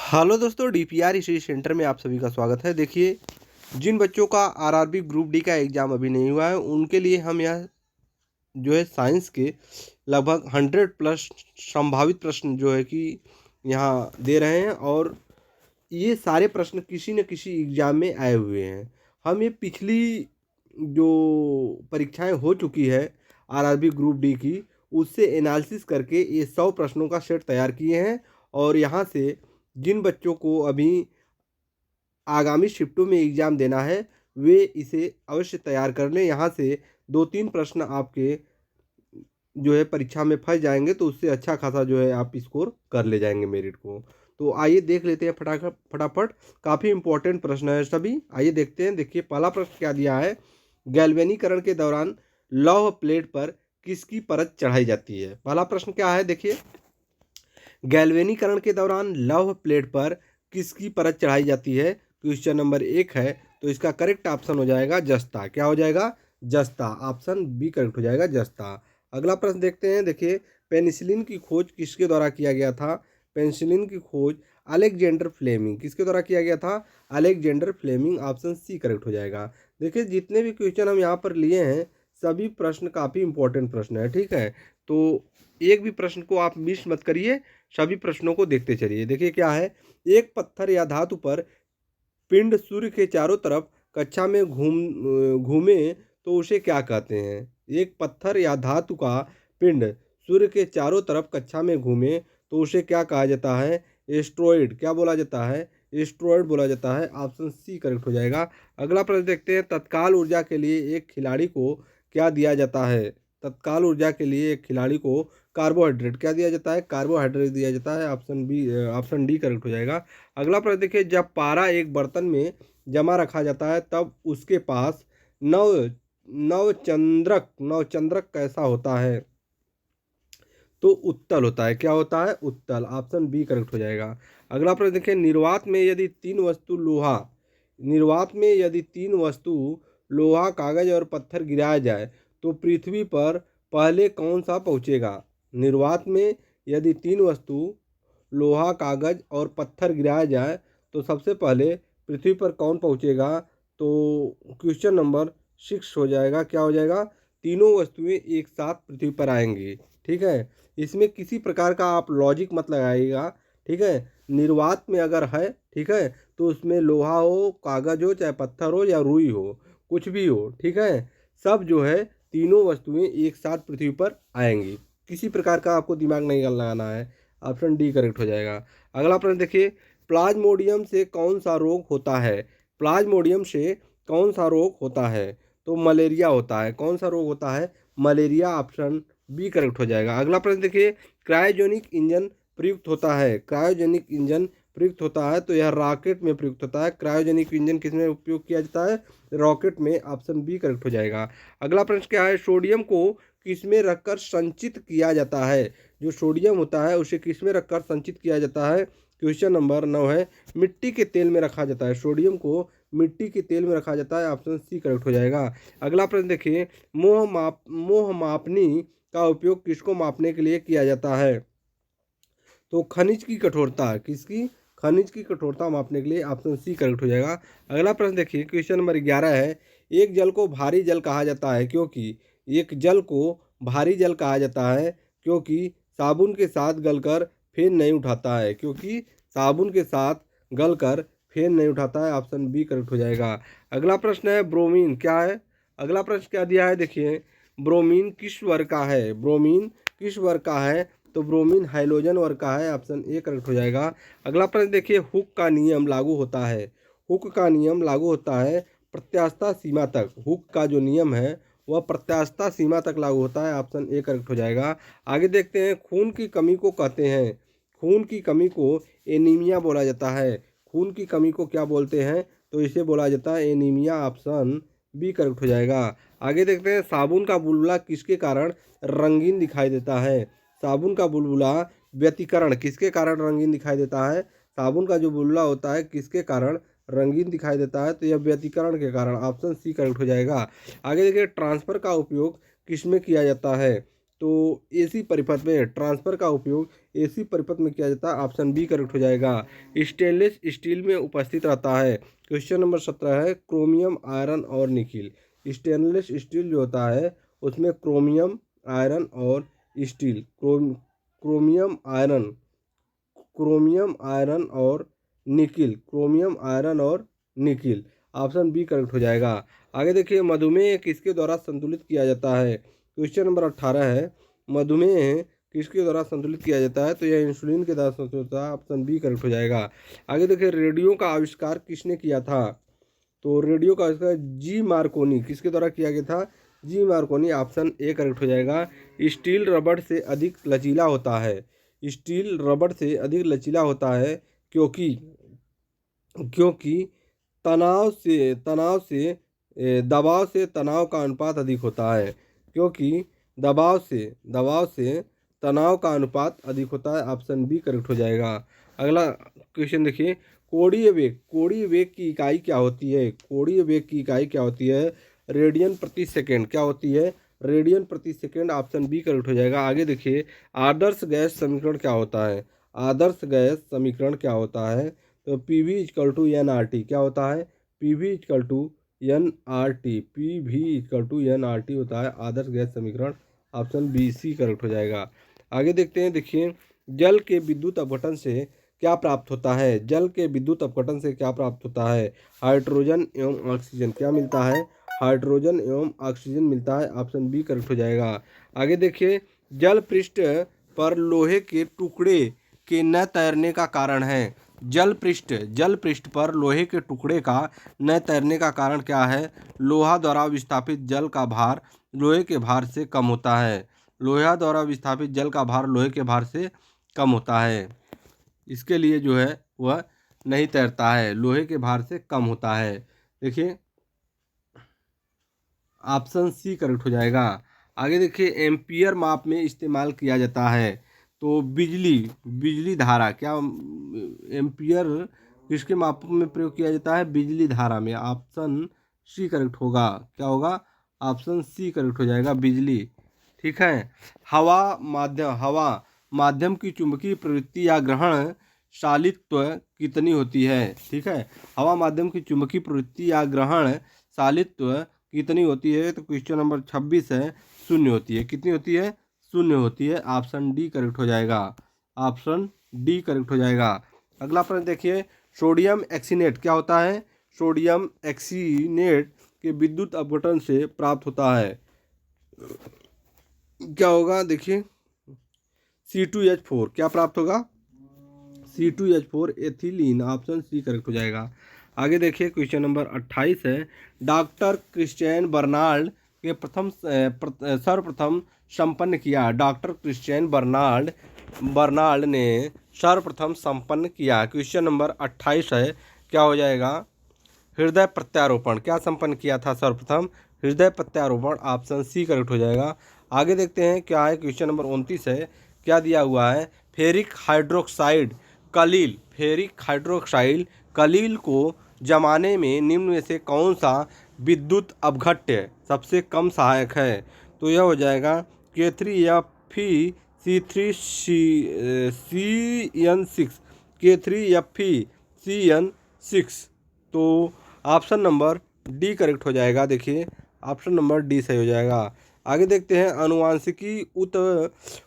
Hello दोस्तों, DPR study centre में आप सभी का स्वागत है। देखिए, जिन बच्चों का आरआरबी ग्रुप डी का एग्ज़ाम अभी नहीं हुआ है, उनके लिए हम यह जो है साइंस के लगभग 100 प्लस संभावित प्रश्न जो है कि यहाँ दे रहे हैं। और ये सारे प्रश्न किसी न किसी एग्ज़ाम में आए हुए हैं। हम ये पिछली जो परीक्षाएं हो चुकी है आरआरबी ग्रुप डी की, उससे एनालिसिस करके ये 100 प्रश्नों का सेट तैयार किए हैं। और यहाँ से जिन बच्चों को अभी आगामी शिफ्टों में एग्ज़ाम देना है, वे इसे अवश्य तैयार कर लें। यहाँ से 2-3 प्रश्न आपके जो है परीक्षा में फँस जाएँगे, तो उससे अच्छा खासा जो है आप स्कोर कर ले जाएँगे मेरिट को। तो आइए देख लेते हैं फटाफट। काफ़ी इम्पोर्टेंट प्रश्न है सभी, आइए देखते हैं। देखिए, पहला प्रश्न क्या दिया है, गैल्वेनीकरण के दौरान लौह प्लेट पर किसकी परत चढ़ाई जाती है? पहला प्रश्न क्या है, देखिए, गैल्वेनीकरण के दौरान लौह प्लेट पर किसकी परत चढ़ाई जाती है? क्वेश्चन नंबर 1 है, तो इसका करेक्ट ऑप्शन हो जाएगा जस्ता। क्या हो जाएगा? जस्ता। ऑप्शन बी करेक्ट हो जाएगा, जस्ता। अगला प्रश्न देखते हैं। देखिए, पेनिसिलिन की खोज किसके द्वारा किया गया था? पेनिसिलिन की खोज अलेक्जेंडर फ्लेमिंग किसके द्वारा किया गया था? Alexander Fleming. Option C correct हो जाएगा। देखिए, जितने भी क्वेश्चन हम यहाँ पर लिए हैं, सभी प्रश्न काफ़ी इंपॉर्टेंट प्रश्न है, ठीक है। तो एक भी प्रश्न को आप मिस मत करिए, सभी प्रश्नों को देखते चलिए। देखिए क्या है, एक पत्थर या धातु पर पिंड सूर्य के चारों तरफ कक्षा में घूमे तो उसे क्या कहते हैं? एक पत्थर या धातु का पिंड सूर्य के चारों तरफ कक्षा में घूमे तो उसे क्या कहा जाता है? एस्ट्रॉयड। क्या बोला जाता है? एस्ट्रॉयड बोला जाता है। ऑप्शन सी करेक्ट हो जाएगा। अगला प्रश्न देखते हैं, तत्काल ऊर्जा के लिए एक खिलाड़ी को क्या दिया जाता है? तत्काल ऊर्जा के लिए एक खिलाड़ी को कार्बोहाइड्रेट क्या दिया जाता है? कार्बोहाइड्रेट दिया जाता है। Option B, option D correct हो जाएगा। अगला प्रश्न देखिए, जब पारा एक बर्तन में जमा रखा जाता है तब उसके पास नव नवचंद्रक कैसा होता है? तो उत्तल होता है। क्या होता है? उत्तल। ऑप्शन बी करेक्ट हो जाएगा। अगला प्रश्न देखिए, निर्वात में यदि तीन वस्तु लोहा, कागज और पत्थर गिराया जाए तो पृथ्वी पर पहले कौन सा पहुंचेगा? निर्वात में यदि तीन वस्तु लोहा, कागज और पत्थर गिराया जाए तो सबसे पहले पृथ्वी पर कौन पहुंचेगा? तो क्वेश्चन नंबर 6 हो जाएगा। क्या हो जाएगा? तीनों वस्तुएं एक साथ पृथ्वी पर आएंगी, ठीक है। इसमें किसी प्रकार का आप लॉजिक मत लगाइएगा, ठीक है। निर्वात में अगर है, ठीक है, तो उसमें लोहा हो, कागज हो, चाहे पत्थर हो या रुई हो, कुछ भी हो, ठीक है, सब जो है तीनों वस्तुएं एक साथ पृथ्वी पर आएंगी। किसी प्रकार का आपको दिमाग नहीं लगाना है। ऑप्शन डी करेक्ट हो जाएगा। अगला प्रश्न देखिए, प्लाज्मोडियम से कौन सा रोग होता है? प्लाज्मोडियम से कौन सा रोग होता है? तो मलेरिया होता है। कौन सा रोग होता है? मलेरिया। ऑप्शन बी करेक्ट हो जाएगा। अगला प्रश्न देखिए, क्रायोजेनिक इंजन प्रयुक्त होता है। क्रायोजेनिक इंजन प्रयुक्त होता है तो यह रॉकेट में प्रयुक्त होता है। क्रायोजेनिक इंजन किस में उपयोग किया जाता है? रॉकेट में। ऑप्शन बी करेक्ट हो जाएगा। अगला प्रश्न क्या है, सोडियम को किस में रखकर संचित किया जाता है? जो सोडियम होता है उसे किस में रखकर संचित किया जाता है? क्वेश्चन नंबर 9 है, मिट्टी के तेल में रखा जाता है। सोडियम को मिट्टी के तेल में रखा जाता है। ऑप्शन सी करेक्ट हो जाएगा। अगला प्रश्न देखिए, मोह मापनी का उपयोग किसको मापने के लिए किया जाता है? तो खनिज की कठोरता। किसकी? खनिज की कठोरता मापने के लिए। ऑप्शन सी करेक्ट हो जाएगा। अगला प्रश्न देखिए, क्वेश्चन नंबर 11 है, एक जल को भारी जल कहा जाता है क्योंकि एक जल को भारी जल कहा जाता है क्योंकि साबुन के साथ गलकर फेन नहीं उठाता है। क्योंकि साबुन के साथ गलकर फेन नहीं उठाता है। ऑप्शन बी करेक्ट हो जाएगा। अगला प्रश्न है, ब्रोमीन क्या है? अगला प्रश्न क्या दिया है, देखिए, ब्रोमीन किस वर्ग का है? ब्रोमीन किस वर्ग का है? तो ब्रोमीन हाइड्रोजन वर्ग का है। ऑप्शन ए करेक्ट हो जाएगा। अगला प्रश्न देखिए, हुक का नियम लागू होता है। हुक का नियम लागू होता है प्रत्यास्थता सीमा तक। हुक का जो नियम है वह प्रत्यास्थता सीमा तक लागू होता है। ऑप्शन ए करेक्ट हो जाएगा। आगे देखते हैं, खून की कमी को कहते हैं, खून की कमी को एनीमिया बोला जाता है। खून की कमी को क्या बोलते हैं? तो इसे बोला जाता है एनीमिया। ऑप्शन बी करेक्ट हो जाएगा। आगे देखते हैं, साबुन का बुलबुला किसके कारण रंगीन दिखाई देता है? साबुन का बुलबुला व्यतिकरण किसके कारण रंगीन दिखाई देता है? साबुन का जो बुलबुला होता है किसके कारण रंगीन दिखाई देता है? तो यह व्यतिकरण के कारण। ऑप्शन सी करेक्ट हो जाएगा। आगे देखिए, ट्रांसफर का उपयोग किस में किया जाता है? तो एसी परिपथ में ट्रांसफर का उपयोग एसी परिपथ में किया जाता है। ऑप्शन बी करेक्ट हो जाएगा। स्टेनलेस स्टील में उपस्थित रहता है। क्वेश्चन नंबर 17 है क्रोमियम, आयरन और निकिल। स्टेनलेस स्टील जो होता है उसमें क्रोमियम, आयरन और steel, chromium iron, chromium iron और निकिल, क्रोमियम आयरन और निकिल। ऑप्शन बी करेक्ट हो जाएगा। आगे देखिए मधुमेह किसके द्वारा संतुलित किया जाता है। क्वेश्चन नंबर 18 है मधुमेह किसके द्वारा संतुलित किया जाता है, तो यह इंसुलिन के द्वारा संतुलित होता है। ऑप्शन बी करेक्ट हो जाएगा। आगे देखिए रेडियो का आविष्कार किसने किया था, तो रेडियो का आविष्कार जी मार्कोनी किसके द्वारा किया गया था, जी मार्कोनी। ऑप्शन ए करेक्ट हो जाएगा। स्टील रबड़ से अधिक लचीला होता है, स्टील रबड़ से अधिक लचीला होता है क्योंकि क्योंकि दबाव से तनाव का अनुपात अधिक होता है, क्योंकि दबाव से तनाव का अनुपात अधिक होता है। ऑप्शन बी करेक्ट हो जाएगा। अगला क्वेश्चन देखिए कोणीय वेग की इकाई क्या होती है, कोणीय वेग की इकाई क्या होती है, रेडियन प्रति सेकेंड। क्या होती है, रेडियन प्रति सेकेंड। ऑप्शन बी करेक्ट हो जाएगा। आगे देखिए आदर्श गैस समीकरण क्या होता है, आदर्श गैस समीकरण क्या होता है, तो P V equal to N R T. क्या होता है, P V equal to N R T, P V equal to N R T होता है आदर्श गैस समीकरण। ऑप्शन बी सी करेक्ट हो जाएगा। आगे देखते हैं, देखिए जल के विद्युत अपघटन से क्या प्राप्त होता है, जल के विद्युत अपघटन से क्या प्राप्त होता है, हाइड्रोजन एवं ऑक्सीजन। क्या मिलता है, हाइड्रोजन एवं ऑक्सीजन मिलता है। ऑप्शन बी करेक्ट हो जाएगा। आगे देखिए जल पृष्ठ पर लोहे के टुकड़े के न तैरने का कारण है, जल पृष्ठ पर लोहे के टुकड़े का न तैरने का कारण क्या है, लोहा द्वारा विस्थापित जल का भार लोहे के भार से कम होता है, लोहा द्वारा विस्थापित जल का भार लोहे के भार से कम होता है, इसके लिए जो है वह नहीं तैरता है, लोहे के भार से कम होता है। देखिए ऑप्शन सी करेक्ट हो जाएगा। आगे देखिए एम्पियर माप में इस्तेमाल किया जाता है, तो बिजली धारा। क्या एम्पियर किसके माप में प्रयोग किया जाता है, बिजली धारा में। ऑप्शन सी करेक्ट होगा। क्या होगा, ऑप्शन सी करेक्ट हो जाएगा, बिजली। ठीक है। हवा माध्यम की चुंबकीय प्रवृत्ति या ग्रहण शालित्व कितनी होती है। ठीक है, हवा माध्यम की चुंबकीय प्रवृत्ति या ग्रहण शालित्व कितनी होती है, तो क्वेश्चन नंबर 26 है, शून्य होती है। कितनी होती है, शून्य होती है। ऑप्शन डी करेक्ट हो जाएगा, ऑप्शन डी करेक्ट हो जाएगा। अगला प्रश्न देखिए सोडियम एक्सीनेट क्या होता है, सोडियम एक्सीनेट के विद्युत अपघटन से प्राप्त होता है। क्या होगा, देखिए C2H4 क्या प्राप्त होगा, C2H4 ethylene. Option C correct हो जाएगा। आगे देखिए क्वेश्चन नंबर 28 है डॉक्टर क्रिश्चियन बर्नाल्ड के सर्वप्रथम संपन्न किया, डॉक्टर क्रिश्चियन बर्नाल्ड ने सर्वप्रथम संपन्न किया। क्वेश्चन नंबर 28 है, क्या हो जाएगा, हृदय प्रत्यारोपण। क्या संपन्न किया था सर्वप्रथम, हृदय प्रत्यारोपण। ऑप्शन सी करेक्ट हो जाएगा। आगे देखते हैं क्या है, क्वेश्चन नंबर 29 है, क्या दिया हुआ है, फेरिक हाइड्रोक्साइड कलील को जमाने में निम्न में से कौन सा विद्युत अपघट्य सबसे कम सहायक है, तो यह हो जाएगा K3Fe3CN6, K3Fe3CN6। तो ऑप्शन नंबर डी करेक्ट हो जाएगा। देखिए ऑप्शन नंबर डी सही हो जाएगा। आगे देखते हैं अनुवांशिकी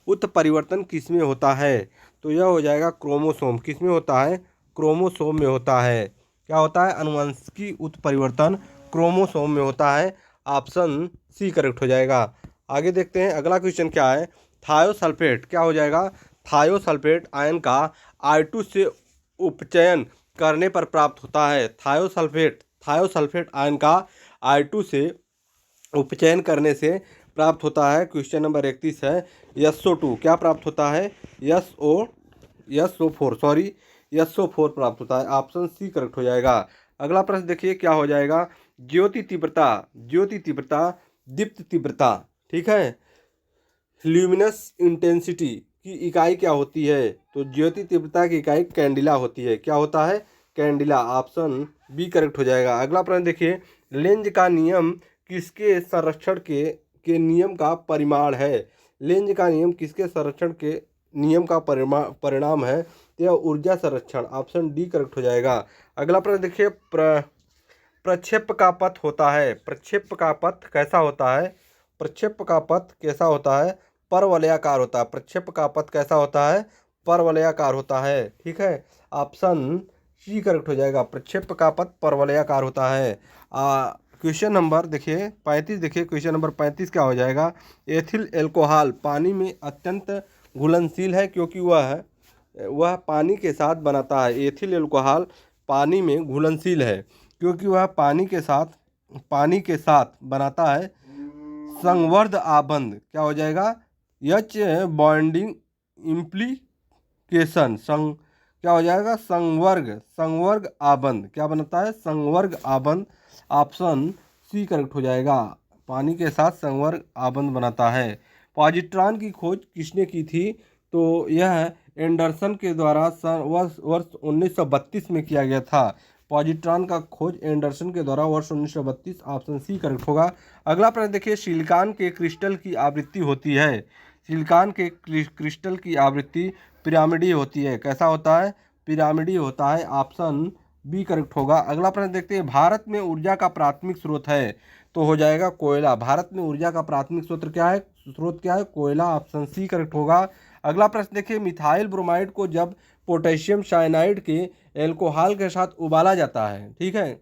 उत्परिवर्तन किस में होता है, तो यह हो जाएगा क्रोमोसोम। किस में होता है, क्रोमोसोम में होता है। क्या होता है, अनुवांशिकी उत्परिवर्तन क्रोमोसोम में होता है। ऑप्शन सी करेक्ट हो जाएगा। आगे देखते हैं अगला क्वेश्चन क्या है, थायोसल्फेट क्या हो जाएगा, थायोसल्फेट आयन का I2 से उपचयन करने पर प्राप्त होता है। थायोसल्फेट आयन का I2 से उपचयन करने से प्राप्त होता है। क्वेश्चन नंबर 31 है SO2 क्या प्राप्त होता है, SO4 प्राप्त होता है। ऑप्शन सी करेक्ट हो जाएगा। अगला प्रश्न देखिए क्या हो जाएगा, ज्योति तीव्रता दीप्त तीव्रता। ठीक है, ल्यूमिनस इंटेंसिटी की इकाई क्या होती है, तो ज्योति तीव्रता की इकाई कैंडिला होती है। क्या होता है, कैंडिला। ऑप्शन बी करेक्ट हो जाएगा। अगला प्रश्न देखिए लेंज का नियम किसके संरक्षण के नियम का परिमाण है, लेंज का नियम किसके संरक्षण के नियम का परिणाम है? तो यह ऊर्जा संरक्षण, ऑप्शन डी करेक्ट हो जाएगा। अगला प्रश्न देखिए, प्रक्षेप का पथ होता है, प्रक्षेप का पथ कैसा होता है? प्रक्षेप का पथ कैसा होता है? परवलयाकार होता है। प्रक्षेप का पथ कैसा होता है? परवलयाकार होता है। ठीक है, ऑप्शन सी करेक्ट हो जाएगा। प्रक्षेप का पथ परवलयाकार होता है। क्वेश्चन नंबर देखिए 35, देखिए क्वेश्चन नंबर 35 क्या हो जाएगा? एथिल एल्कोहल पानी में अत्यंत घुलनशील है क्योंकि वह पानी के साथ बनाता है। एथिल एल्कोहल पानी में घुलनशील है क्योंकि वह पानी के साथ बनाता है संवर्ध आबंध। क्या हो जाएगा? एच बॉन्डिंग इम्प्लीकेशन क्या हो जाएगा? संवर्ग आबंध। क्या बनता है? संवर्ग आबंध। ऑप्शन सी करेक्ट हो जाएगा। पानी के साथ संवर्ग आबंध बनाता है। पॉजिट्रॉन की खोज किसने की थी? तो यह एंडरसन के द्वारा वर्ष 1932 में किया गया था। पॉजिट्रॉन का खोज एंडरसन के द्वारा वर्ष 1932, ऑप्शन सी करेक्ट होगा। अगला प्रश्न देखिए, सिलिकॉन के क्रिस्टल की आवृत्ति होती है। सिलिकॉन के क्रिस्टल की आवृत्ति पिरामिडीय होती है। कैसा होता है? पिरामिडीय होता है। ऑप्शन बी करेक्ट होगा। अगला प्रश्न देखते हैं, भारत में ऊर्जा का प्राथमिक स्रोत है, तो हो जाएगा कोयला। भारत में ऊर्जा का प्राथमिक स्रोत क्या है? कोयला। ऑप्शन सी करेक्ट होगा। अगला प्रश्न देखिए, मिथाइल ब्रोमाइड को जब पोटेशियम साइनाइड के एल्कोहल के साथ उबाला जाता है, ठीक है,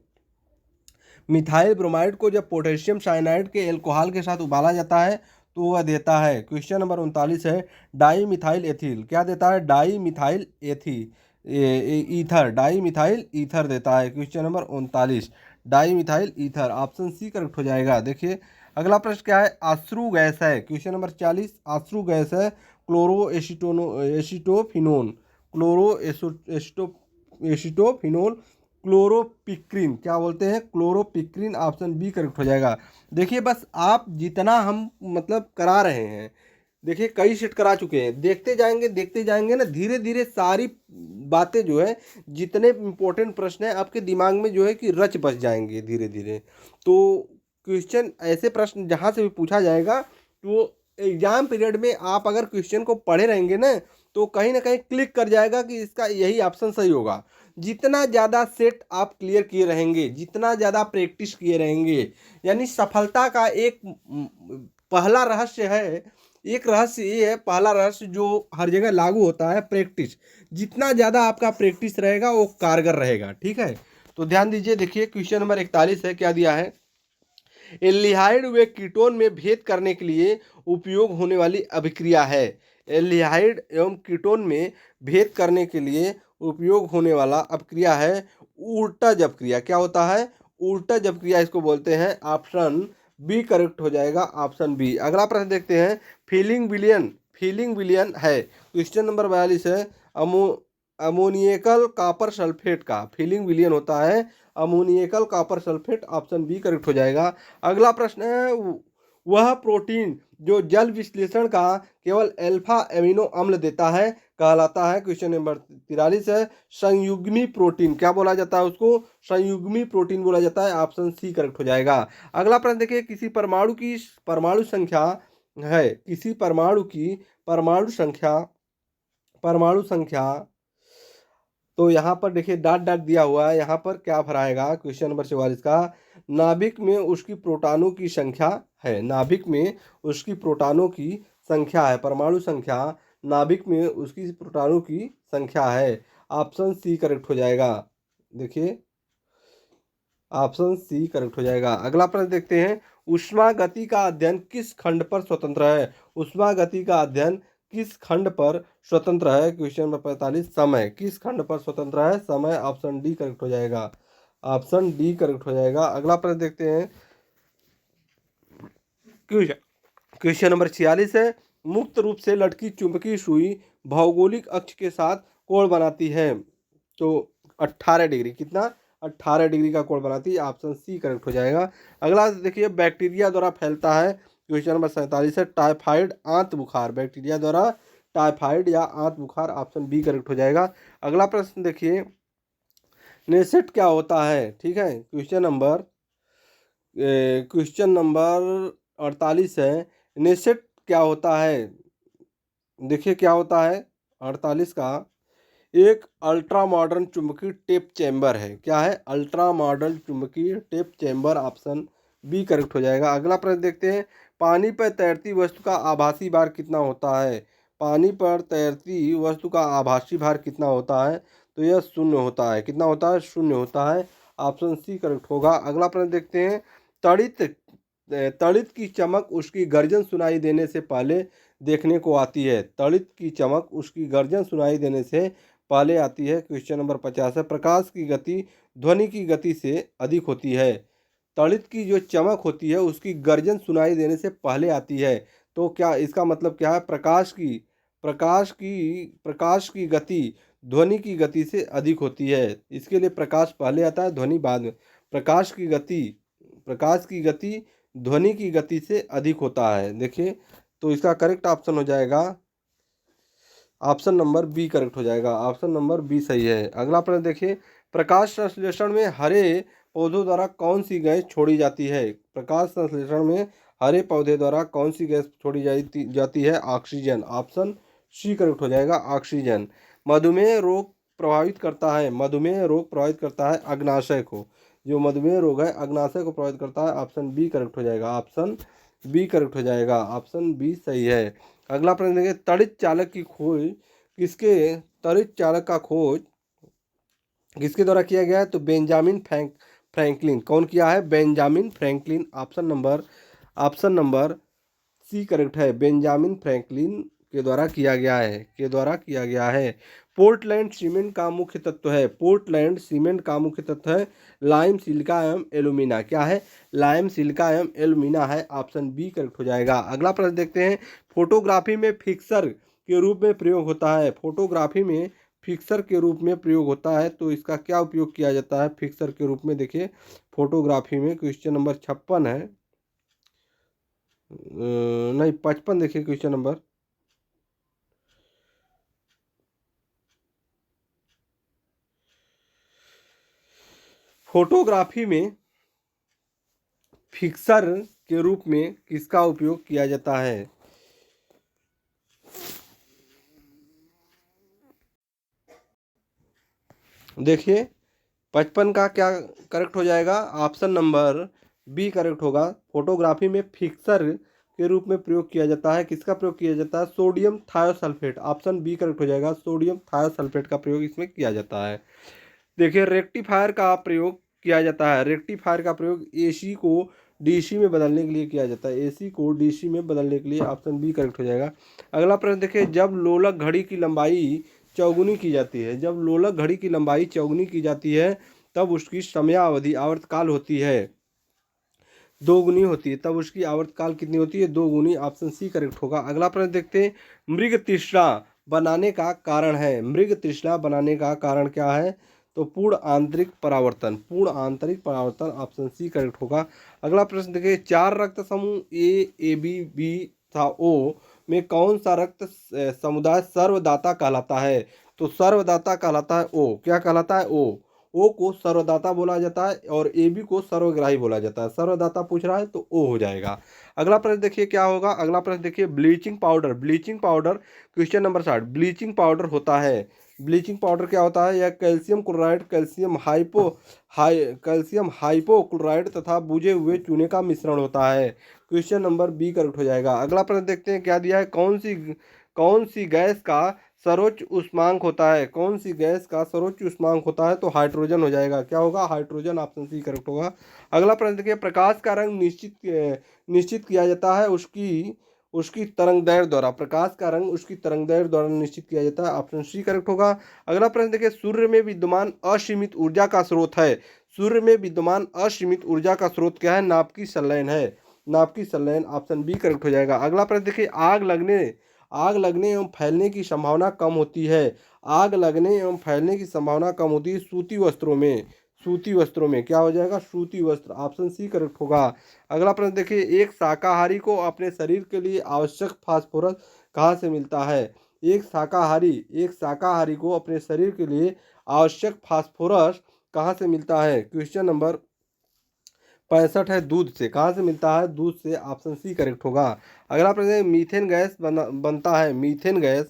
मिथाइल ब्रोमाइड को जब पोटेशियम साइनाइड के एल्कोहल के साथ उबाला जाता है तो वह देता है, क्वेश्चन नंबर 39 है, डाई मिथाइल एथिल। क्या देता है? Di methyl ether, di methyl ether देता है। Question number 39 di methyl ether, option C correct हो जाएगा। देखिए अगला प्रश्न क्या है? अश्रु गैस है। क्वेश्चन नंबर 40 अश्रु गैस है क्लोरो एसिटोफिनोन, एसिटोफिनोल, क्लोरोपिक्रिन। क्या बोलते हैं? क्लोरोपिक्रिन। ऑप्शन बी करेक्ट हो जाएगा। देखिए बस आप जितना हम मतलब करा रहे हैं, देखिए कई सेट करा चुके हैं, देखते जाएंगे ना, धीरे धीरे सारी बातें जो है, जितने इंपॉर्टेंट प्रश्न हैं आपके दिमाग में जो है कि रच बस जाएंगे धीरे धीरे। तो क्वेश्चन ऐसे प्रश्न जहाँ से भी पूछा जाएगा तो एग्जाम पीरियड में आप अगर क्वेश्चन को पढ़े रहेंगे ना कहीं क्लिक कर जाएगा कि इसका यही ऑप्शन सही होगा। जितना ज़्यादा सेट आप क्लियर किए रहेंगे, जितना ज़्यादा प्रैक्टिस किए रहेंगे, यानी सफलता का एक पहला रहस्य है, एक रहस्य ये है, पहला रहस्य जो हर जगह लागू होता है, प्रैक्टिस। जितना ज़्यादा आपका प्रैक्टिस रहेगा वो कारगर रहेगा। ठीक है, तो ध्यान दीजिए। देखिए क्वेश्चन नंबर 41 है, क्या दिया है? एल्डिहाइड व कीटोन में भेद करने के लिए उपयोग होने वाली अभिक्रिया है। एल्डिहाइड एवं कीटोन में भेद करने के लिए उपयोग होने वाला अभिक्रिया है उल्टा क्रिया। क्या होता है? उल्टा क्रिया इसको बोलते हैं। ऑप्शन बी करेक्ट हो जाएगा, ऑप्शन बी। अगला प्रश्न देखते हैं, फीलिंग विलियन है। क्वेश्चन नंबर 42 है, अमोनियकल कॉपर सल्फेट का फीलिंग विलियन होता है ammoniacal copper sulphate. Option B correct हो जाएगा। अगला प्रश्न है, वह प्रोटीन जो जल विश्लेषण का केवल अल्फा एमिनो अम्ल देता है कहलाता है। क्वेश्चन नंबर 43 है, संयुग्मी प्रोटीन। क्या बोला जाता है उसको? संयुग्मी प्रोटीन बोला जाता है। ऑप्शन सी करेक्ट हो जाएगा। अगला प्रश्न देखिए, किसी परमाणु की परमाणु संख्या है, किसी परमाणु की परमाणु संख्या तो यहाँ पर देखिए डॉट दिया हुआ है, यहाँ पर क्या भराएगा? क्वेश्चन नंबर 44 का, नाभिक में उसकी प्रोटॉनों की संख्या है, नाभिक में उसकी प्रोटॉनों की संख्या है, परमाणु संख्या, नाभिक में उसकी प्रोटॉनों की संख्या है। ऑप्शन सी करेक्ट हो जाएगा। देखिए ऑप्शन सी करेक्ट हो जाएगा। अगला प्रश्न देखते हैं, ऊष्मा गति का अध्ययन किस खंड पर स्वतंत्र है? ऊष्मा गति का अध्ययन किस खंड पर स्वतंत्र है? क्वेश्चन नंबर 45 समय किस खंड पर स्वतंत्र है? समय। ऑप्शन डी करेक्ट हो जाएगा, ऑप्शन डी करेक्ट हो जाएगा। अगला प्रश्न देखते हैं, क्वेश्चन नंबर 46 है, मुक्त रूप से लटकी चुंबकीय सुई भौगोलिक अक्ष के साथ कोण बनाती है, तो 18 डिग्री। कितना? 18 डिग्री का कोण बनाती है। ऑप्शन सी करेक्ट हो जाएगा। अगला देखिए, बैक्टीरिया द्वारा फैलता है। क्वेश्चन नंबर 47 है, टाइफाइड आंत बुखार, बैक्टीरिया द्वारा टाइफाइड या आंत बुखार। ऑप्शन बी करेक्ट हो जाएगा। अगला प्रश्न देखिए, नेसेट क्या होता है? ठीक है, क्वेश्चन नंबर 48 है, नेसेट क्या होता है? देखिए क्या होता है 48 का, एक अल्ट्रा मॉडर्न चुंबकीय टेप चैम्बर है। क्या है? अल्ट्रा मॉडर्न चुंबकीय tape chamber, option B correct हो जाएगा। अगला प्रश्न देखते हैं, पानी पर तैरती वस्तु का आभासी भार कितना होता है? पानी पर तैरती वस्तु का आभासी भार कितना होता है? तो यह शून्य होता है। कितना होता है? शून्य होता है। ऑप्शन सी करेक्ट होगा। अगला प्रश्न देखते हैं, तड़ित तड़ित की चमक उसकी गर्जन सुनाई देने से पहले देखने को आती है। तड़ित की चमक उसकी गर्जन सुनाई देने से पहले आती है। क्वेश्चन नंबर 50 है, प्रकाश की गति ध्वनि की गति से अधिक होती है। तड़ित की जो चमक होती है उसकी गर्जन सुनाई देने से पहले आती है। तो क्या इसका मतलब क्या है? प्रकाश की गति ध्वनि की गति से अधिक होती है। इसके लिए प्रकाश पहले आता है, ध्वनि बाद में। प्रकाश की गति ध्वनि की गति से अधिक होता है। देखिए, तो इसका करेक्ट ऑप्शन हो जाएगा ऑप्शन नंबर बी करेक्ट हो जाएगा। ऑप्शन नंबर बी सही है। अगला प्रश्न देखिए, प्रकाश संश्लेषण में हरे पौधों द्वारा कौन सी गैस छोड़ी जाती है? प्रकाश संश्लेषण में हरे पौधे द्वारा कौन सी गैस छोड़ी जाती है? ऑक्सीजन। ऑप्शन सी करेक्ट हो जाएगा, ऑक्सीजन। मधुमेह रोग प्रभावित करता है, मधुमेह रोग प्रभावित करता है अग्नाशय को। जो मधुमेह रोग है अग्नाशय को प्रभावित करता है। ऑप्शन बी करेक्ट हो जाएगा। ऑप्शन बी करेक्ट हो जाएगा। ऑप्शन बी सही है। अगला प्रश्न देखिए, तड़ित चालक का खोज किसके द्वारा किया गया है? तो बेंजामिन फ्रैंकलिन। कौन किया है? Benjamin Franklin. Option number C correct है, बेंजामिन फ्रैंकलिन के द्वारा किया गया है। पोर्टलैंड सीमेंट का मुख्य तत्व है, पोर्टलैंड सीमेंट का मुख्य तत्व है लाइम, सिलिका एवं एल्यूमिना। क्या है? लाइम, सिलिका एवं एल्यूमिना है। ऑप्शन बी करेक्ट हो जाएगा। अगला प्रश्न देखते हैं, फोटोग्राफी में फिक्सर के रूप में प्रयोग होता है, फोटोग्राफी में फिक्सर के रूप में प्रयोग होता है। तो इसका क्या उपयोग किया जाता है फिक्सर के रूप में? देखिए, फोटोग्राफी में क्वेश्चन नंबर 56 है, नहीं 55 देखिए क्वेश्चन नंबर। फोटोग्राफी में फिक्सर के रूप में किसका उपयोग किया जाता है? देखिए, 55 का क्या करेक्ट हो जाएगा? ऑप्शन नंबर बी करेक्ट होगा। फोटोग्राफी में फिक्सर के रूप में प्रयोग किया जाता है। किसका प्रयोग किया जाता है? Sodium thiosulphate. Option B correct हो जाएगा, सोडियम थायोसल्फेट का प्रयोग इसमें किया जाता है। देखिए, रेक्टिफायर का प्रयोग किया जाता है, रेक्टिफायर का प्रयोग एसी को डीसी में बदलने के लिए किया जाता है, एसी को डीसी में बदलने के लिए। ऑप्शन बी करेक्ट हो जाएगा। अगला प्रश्न देखिए, जब लोलक घड़ी की लंबाई चौगुनी की जाती है, जब लोलक घड़ी की लंबाई चौगुनी की जाती है तब उसकी समयावधि आवर्तकाल होती है दो गुनी होती है, तब उसकी आवर्तकाल कितनी होती है? दो गुनी। ऑप्शन सी करेक्ट होगा। अगला प्रश्न देखते हैं, मृग तृष्णा बनाने का कारण है, मृग तृष्णा बनाने का कारण क्या है? तो पूर्ण आंतरिक परावर्तन, पूर्ण आंतरिक परावर्तन। ऑप्शन सी करेक्ट होगा। अगला प्रश्न देखिए, चार रक्त समूह ए बी बी था ओ में कौन सा रक्त समुदाय सर्वदाता कहलाता है? तो सर्वदाता कहलाता है ओ। क्या कहलाता है? ओ को सर्वदाता बोला जाता है और ए बी को सर्वग्राही बोला जाता है। सर्वदाता पूछ रहा है तो ओ हो जाएगा। अगला प्रश्न देखिए क्या होगा। अगला प्रश्न देखिए, bleaching powder, bleaching powder question number 60, bleaching powder होता है, ब्लीचिंग पाउडर क्या होता है? यह कैल्शियम क्लोराइड, कैल्शियम हाइपोक्लोराइड तथा बुझे हुए चूने का मिश्रण होता है। क्वेश्चन नंबर बी करेक्ट हो जाएगा। अगला प्रश्न देखते हैं क्या दिया है, कौन सी गैस का सर्वोच्च उष्मांक होता है? कौन सी गैस का सर्वोच्च उष्मांक होता है? तो हाइड्रोजन हो जाएगा। क्या होगा? हाइड्रोजन। ऑप्शन सी करेक्ट होगा। अगला प्रश्न देखिए, प्रकाश का रंग निश्चित किया जाता है उसकी उसकी तरंग दैर्ध्य द्वारा, प्रकाश का रंग उसकी तरंग दैर्ध्य द्वारा निश्चित किया जाता है। ऑप्शन सी करेक्ट होगा। अगला प्रश्न देखिए, सूर्य में विद्यमान असीमित ऊर्जा का स्रोत है, सूर्य में विद्यमान असीमित ऊर्जा का स्रोत क्या है? नाभिकीय संलयन है, नाभिकीय संलयन। ऑप्शन बी करेक्ट हो जाएगा। अगला प्रश्न देखिए, आग लगने एवं फैलने की संभावना कम होती है, आग लगने एवं फैलने की संभावना कम होती है सूती वस्त्रों में, सूती वस्त्रों में। क्या हो जाएगा? सूती वस्त्र। ऑप्शन सी करेक्ट होगा। अगला प्रश्न देखिए, एक शाकाहारी को अपने शरीर के लिए आवश्यक फास्फोरस कहाँ से मिलता है? एक शाकाहारी को अपने शरीर के लिए आवश्यक फास्फोरस कहाँ से मिलता है? क्वेश्चन नंबर 65 है दूध से। कहाँ से मिलता है? दूध से। ऑप्शन सी करेक्ट होगा। अगला प्रश्न है, मीथेन गैस बनता है। मीथेन गैस,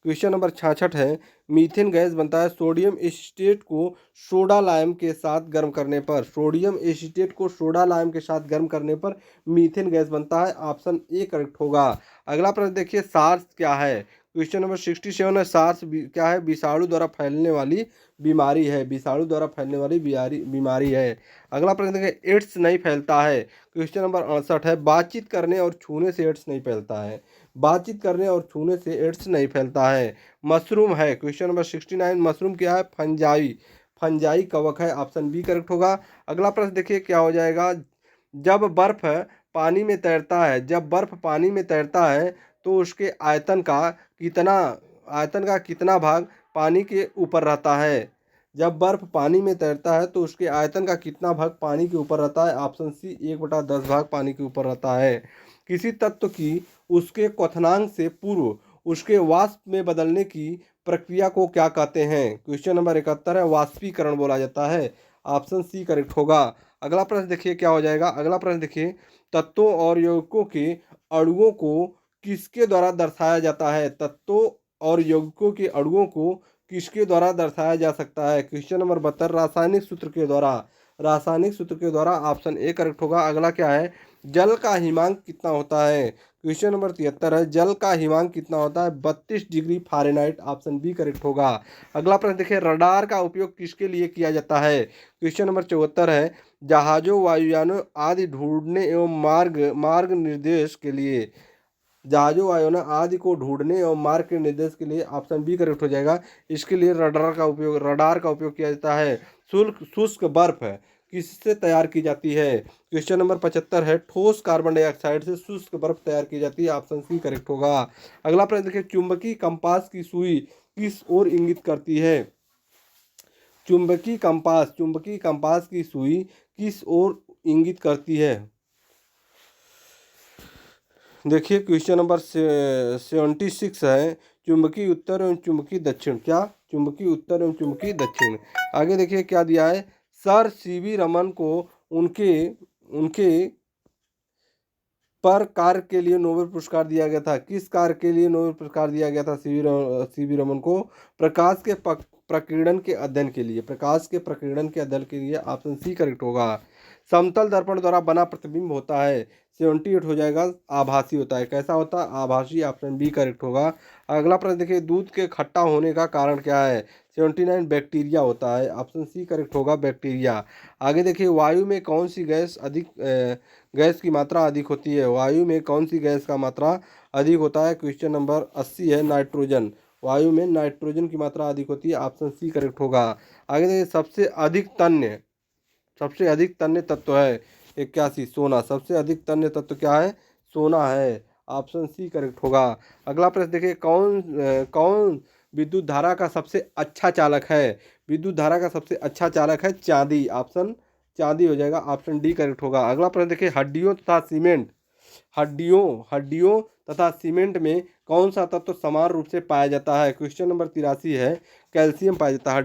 क्वेश्चन नंबर 66 है, मीथेन गैस बनता है सोडियम एसीटेट को सोडा लाइम के साथ गर्म करने पर। सोडियम एसीटेट को सोडा लाइम के साथ गर्म करने पर मीथेन गैस बनता है। ऑप्शन ए करेक्ट होगा। अगला प्रश्न देखिए, सार्स क्या है? क्वेश्चन नंबर 67 है, सार्स क्या है? विषाणु द्वारा फैलने वाली बीमारी है। विषाणु द्वारा फैलने वाली बीमारी है। अगला प्रश्न देखिए, एड्स नहीं फैलता है। क्वेश्चन नंबर 68 है, बातचीत करने और छूने से एड्स नहीं फैलता है। बातचीत करने और छूने से एड्स नहीं फैलता है। मशरूम है। क्वेश्चन नंबर 69, मशरूम क्या है? फंजाई। फंजाई कवक है। ऑप्शन बी करेक्ट होगा। अगला प्रश्न देखिए क्या हो जाएगा, जब बर्फ पानी में तैरता है, जब बर्फ पानी में तैरता है तो उसके आयतन का कितना भाग पानी के ऊपर रहता है? जब बर्फ पानी में तैरता है तो उसके आयतन का कितना भाग पानी के ऊपर रहता है? ऑप्शन सी 1/10 भाग पानी के ऊपर रहता है। किसी तत्व की उसके क्वथनांक से पूर्व उसके वाष्प में बदलने की प्रक्रिया को क्या कहते हैं? क्वेश्चन नंबर 71 है, वाष्पीकरण बोला जाता है। ऑप्शन सी करेक्ट होगा। अगला प्रश्न देखिए क्या हो जाएगा। अगला प्रश्न देखिए, तत्वों और यौगिकों के अणुओं को किसके द्वारा दर्शाया जाता है? तत्वों और यौगिकों के अणुओं को किसके द्वारा दर्शाया जा सकता है? क्वेश्चन नंबर 72, रासायनिक सूत्र के द्वारा। रासायनिक सूत्र के द्वारा। ऑप्शन ए करेक्ट होगा। अगला क्या है, जल का हिमांक कितना होता है? क्वेश्चन नंबर 73 है, जल का हिमांक कितना होता है? 32 degree Fahrenheit. Option B correct होगा। अगला प्रश्न देखिए, रडार का उपयोग किसके लिए किया जाता है? क्वेश्चन नंबर 74 है, जहाजों, वायुयानों आदि ढूंढने एवं मार्ग निर्देश के लिए। जहाजों, वायुयानों आदि को ढूंढने और मार्ग के निर्देश के लिए। ऑप्शन बी करेक्ट हो जाएगा। इसके लिए रडार का उपयोग किया जाता है। शुष्क बर्फ है किससे तैयार की जाती है? क्वेश्चन नंबर 75 है, ठोस कार्बन डाइऑक्साइड से शुष्क बर्फ तैयार की जाती है। ऑप्शन सी करेक्ट होगा। अगला प्रश्न देखिए, चुंबकीय कंपास की सुई किस ओर इंगित करती है? चुंबकीय कंपास की सुई किस ओर इंगित करती है? देखिए क्वेश्चन नंबर 76 है, चुंबकीय उत्तर एवं चुंबकीय दक्षिण। क्या? चुंबकीय उत्तर एवं चुंबकीय दक्षिण। आगे देखिए क्या दिया है, सर सीवी रमन को उनके उनके पर कार्य के लिए नोबेल पुरस्कार दिया गया था। किस कार्य के लिए नोबेल पुरस्कार दिया गया था सीवी रमन को? प्रकाश के प्रकीर्णन के अध्ययन के लिए। प्रकाश के प्रकीर्णन के अध्ययन के लिए। ऑप्शन सी करेक्ट होगा। समतल दर्पण द्वारा बना प्रतिबिंब होता है। 78 हो जाएगा, आभासी होता है। कैसा होता है? आभासी। ऑप्शन बी करेक्ट होगा। अगला प्रश्न देखिए, दूध के खट्टा होने का कारण क्या है? 79 बैक्टीरिया होता है। ऑप्शन सी करेक्ट होगा, बैक्टीरिया। आगे देखिए, वायु में कौन सी गैस की मात्रा अधिक होती है? वायु में कौन सी गैस का मात्रा अधिक होता है? क्वेश्चन नंबर 80 है, नाइट्रोजन। वायु में नाइट्रोजन की मात्रा अधिक होती है। ऑप्शन सी करेक्ट होगा। आगे देखिए, सबसे अधिक तन्य तत्व है 81, सोना। सबसे अधिक तन्य तत्व क्या है? सोना है। ऑप्शन सी करेक्ट होगा। अगला प्रश्न देखिए, कौन विद्युत धारा का सबसे अच्छा चालक है? विद्युत धारा का सबसे अच्छा चालक है चांदी। ऑप्शन चांदी हो जाएगा। ऑप्शन डी करेक्ट होगा। अगला प्रश्न देखिए, हड्डियों तथा सीमेंट में कौन सा तत्व समान रूप से पाया जाता है? क्वेश्चन नंबर 83 है, कैल्शियम पाया जाता है।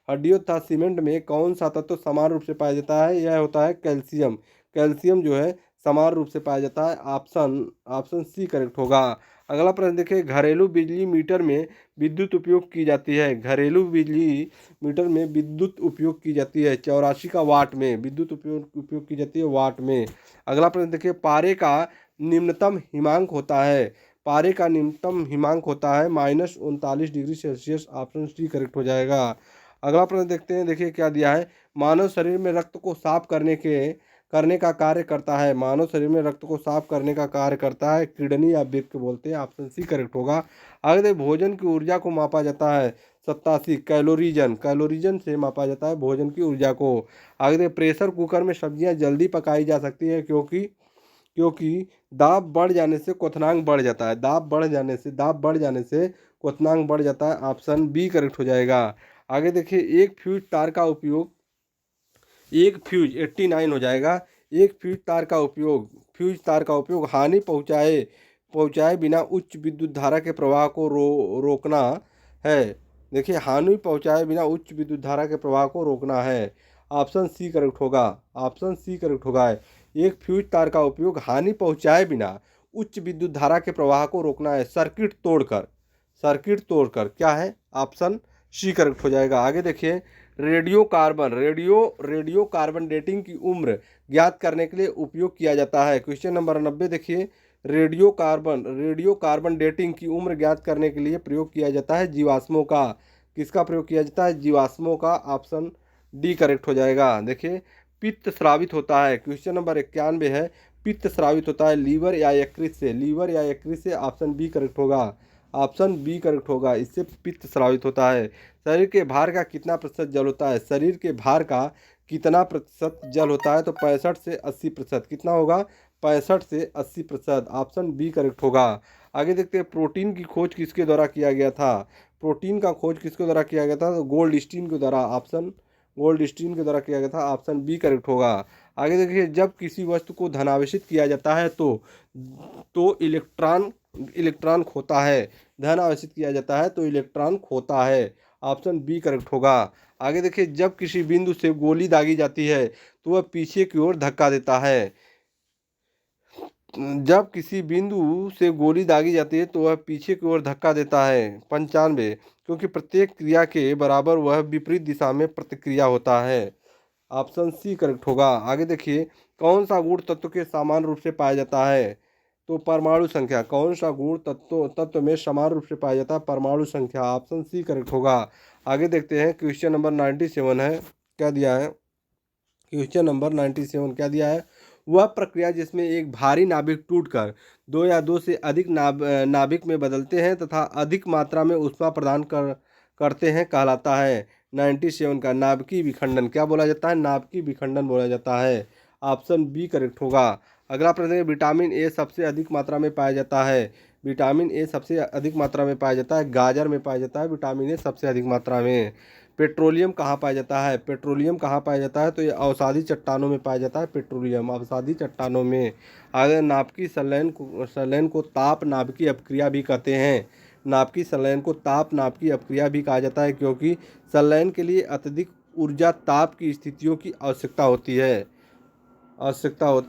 हड्डियों तथा सीमेंट में कौन सा तत्व समान रूप से पाया जाता है? यह होता है कैल्शियम। कैल्शियम जो है समान रूप से पाया जाता है। ऑप्शन सी करेक्ट होगा। अगला प्रश्न देखिए, घरेलू बिजली मीटर में विद्युत उपयोग की जाती है। घरेलू बिजली मीटर में विद्युत उपयोग की जाती है 84 का वाट में। विद्युत उपयोग की जाती है वाट में। अगला प्रश्न देखिए, पारे का निम्नतम हिमांक होता है। पारे का निम्नतम हिमांक होता है -39 degree Celsius. Option C correct हो जाएगा। अगला प्रश्न देखते हैं, देखिए क्या दिया है, मानव शरीर में रक्त को साफ करने का कार्य करता है। मानव शरीर में रक्त को साफ करने का कार्य करता है किडनी या वृक्क बोलते हैं। ऑप्शन सी करेक्ट होगा। आगे देखिए, भोजन की ऊर्जा को मापा जाता है 87 कैलोरीजन से मापा जाता है भोजन की ऊर्जा को। आगे देखिए, प्रेशर कुकर में सब्जियां जल्दी पकाई जा सकती है क्योंकि दाब बढ़ जाने से क्वथनांक बढ़ जाता है। दाब बढ़ जाने से क्वथनांक बढ़ जाता है। ऑप्शन बी करेक्ट हो जाएगा। आगे देखिए, एक फ्यूज 89 हो जाएगा। एक फ्यूज तार का उपयोग हानि पहुंचाए बिना उच्च विद्युत धारा के प्रवाह को रोकना है। देखिए, हानि पहुंचाए बिना उच्च विद्युत धारा के प्रवाह को रोकना है। ऑप्शन सी करेक्ट होगा। ऑप्शन सी करेक्ट होगा। एक फ्यूज तार का उपयोग हानि पहुंचाए बिना उच्च विद्युत धारा के प्रवाह को रोकना है, सर्किट तोड़कर। सर्किट तोड़कर क्या है, ऑप्शन सी करेक्ट हो जाएगा। आगे देखिए, रेडियो कार्बन डेटिंग की उम्र ज्ञात करने के लिए उपयोग किया जाता है। क्वेश्चन नंबर 90 देखिए, रेडियो कार्बन डेटिंग की उम्र ज्ञात करने के लिए प्रयोग किया जाता है जीवाश्मों का। किसका प्रयोग किया जाता है, जीवाश्मों का। ऑप्शन डी करेक्ट हो जाएगा। देखिए, पित्त स्रावित होता है। क्वेश्चन नंबर 91 है, पित्त स्रावित होता है लीवर या यकृत से। लीवर या यकृत से, ऑप्शन बी करेक्ट होगा। ऑप्शन बी करेक्ट होगा, इससे पित्त स्रावित होता है। शरीर के भार का कितना प्रतिशत जल होता है, शरीर के भार का कितना प्रतिशत जल होता है, तो 65 से 80%। कितना होगा, 65 से 80%। ऑप्शन बी करेक्ट होगा। आगे देखते हैं, प्रोटीन की खोज किसके द्वारा किया गया था। प्रोटीन का खोज किसके द्वारा किया गया था, तो गोल्डस्टीन के द्वारा। ऑप्शन गोल्डस्टीन के द्वारा किया गया था। ऑप्शन बी करेक्ट होगा। आगे देखिए, जब किसी वस्तु को धनावेशित किया जाता है तो इलेक्ट्रॉन खोता है। धन आवेशित किया जाता है तो इलेक्ट्रॉन खोता है। ऑप्शन बी करेक्ट होगा। आगे देखिए, जब किसी बिंदु से गोली दागी जाती है तो वह पीछे की ओर धक्का देता है। जब किसी बिंदु से गोली दागी जाती है तो वह पीछे की ओर धक्का देता है। 95, क्योंकि प्रत्येक क्रिया के बराबर वह विपरीत दिशा में प्रतिक्रिया होता है। ऑप्शन सी करेक्ट होगा। आगे देखिए, कौन सा गुण तत्व के समान रूप से पाया जाता है, तो परमाणु संख्या। कौन सा गुण तत्व में समान रूप से पाया जाता है, परमाणु संख्या। ऑप्शन सी करेक्ट होगा। आगे देखते हैं, क्वेश्चन नंबर 97 है, क्या दिया है। क्वेश्चन नंबर 97 क्या दिया है, वह प्रक्रिया जिसमें एक भारी नाभिक टूटकर दो या दो से अधिक नाभिक में बदलते हैं तथा अधिक मात्रा में ऊष्मा प्रदान करते हैं कहलाता है। 97 का नाभिकीय विखंडन क्या बोला जाता है, नाभिकीय विखंडन बोला जाता है। ऑप्शन बी करेक्ट होगा। अगला प्रश्न है, विटामिन ए सबसे अधिक मात्रा में पाया जाता है। विटामिन ए सबसे अधिक मात्रा में पाया जाता है, गाजर में पाया जाता है विटामिन ए सबसे अधिक मात्रा में। पेट्रोलियम कहाँ पाया जाता है, पेट्रोलियम कहाँ पाया जाता है, तो ये अवसादी चट्टानों में पाया जाता है। पेट्रोलियम अवसादी चट्टानों में। आगे, नाभिकीय संलयन को ताप नाभिकीय अपक्रिया भी कहते हैं। नाभिकीय संलयन को ताप नाभिकीय अपक्रिया भी कहा जाता है, क्योंकि संलयन के लिए अत्यधिक ऊर्जा ताप की स्थितियों की आवश्यकता होती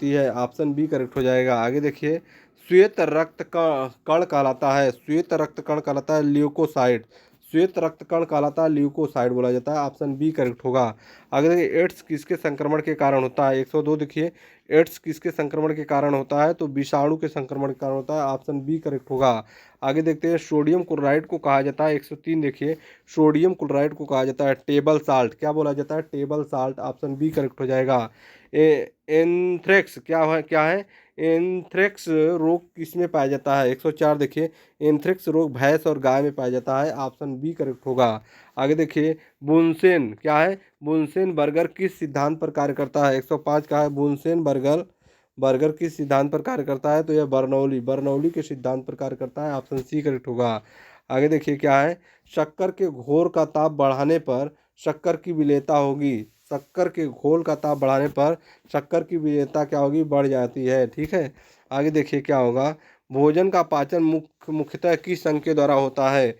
है। ऑप्शन बी करेक्ट हो जाएगा। आगे देखिए, श्वेत रक्त कण कहलाता है, श्वेत रक्त कण कहलाता है ल्यूकोसाइट। श्वेत रक्त कण कहलाता है ल्यूकोसाइट बोला जाता है। ऑप्शन बी करेक्ट होगा। आगे देखिए, एड्स किसके संक्रमण के कारण होता है। 102 देखिए, एड्स किसके संक्रमण के कारण होता है, तो विषाणु के संक्रमण के कारण होता है। ऑप्शन बी करेक्ट होगा। आगे देखते हैं, सोडियम क्लोराइड को कहा जाता है। 103 देखिए, सोडियम क्लोराइड को कहा जाता है टेबल साल्ट। क्या बोला जाता है, table salt. Option B correct हो जाएगा। एंथ्रेक्स क्या है, एंथ्रेक्स रोग किसमें पाया जाता है। 104 देखिए, एंथ्रेक्स रोग भैंस और गाय में पाया जाता है। ऑप्शन बी करेक्ट होगा। आगे देखिए, बुनसेन क्या है, बुनसेन बर्गर किस सिद्धांत पर कार्य करता है। 105 का है, बुनसेन बर्गर किस सिद्धांत पर कार्य करता है, तो यह बर्नौली के सिद्धांत पर कार्य करता है। ऑप्शन सी करेक्ट होगा। आगे देखिए, क्या है, शक्कर के घोर का ताप बढ़ाने पर शक्कर की विलेयता होगी। शक्कर के घोल का ताप बढ़ाने पर शक्कर की विलेयता क्या होगी, बढ़ जाती है। ठीक है। आगे देखिए, क्या होगा, भोजन का पाचन मुख्यतः किस अंग के द्वारा होता है,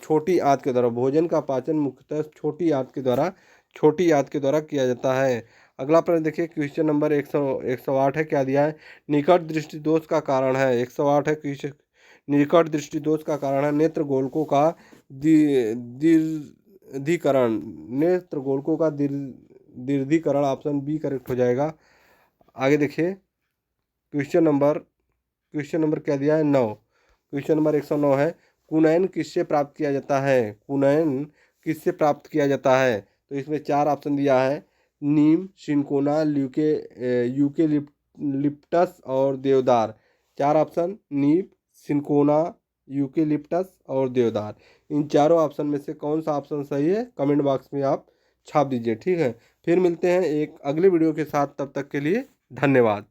छोटी आंत के द्वारा। भोजन का पाचन मुख्यतः छोटी आंत के द्वारा किया जाता है। अगला प्रश्न देखिए, क्वेश्चन नंबर 108 है, क्या दिया है, निकट दृष्टि दोष का कारण है। 108 है क्वेश्चन, निकट दृष्टि दोष का कारण है नेत्र गोलकों का दीर्घीकरण। नेत्र गोलकों का दीर्घीकरण। ऑप्शन बी करेक्ट हो जाएगा। आगे देखिए, क्वेश्चन नंबर क्या दिया है, 9। क्वेश्चन नंबर 109 है, कुनैन किससे प्राप्त किया जाता है। कुनैन किससे प्राप्त किया जाता है, तो इसमें 4 ऑप्शन दिया है, नीम, सिनकोना, यूकेलिप्टस और देवदार। 4 ऑप्शन, नीम, सिनकोना, यूकेलिप्टस और देवदार। इन चारों ऑप्शन में से कौन सा ऑप्शन सही है, कमेंट बॉक्स में आप छाप दीजिए। ठीक है, फिर मिलते हैं एक अगले वीडियो के साथ, तब तक के लिए धन्यवाद।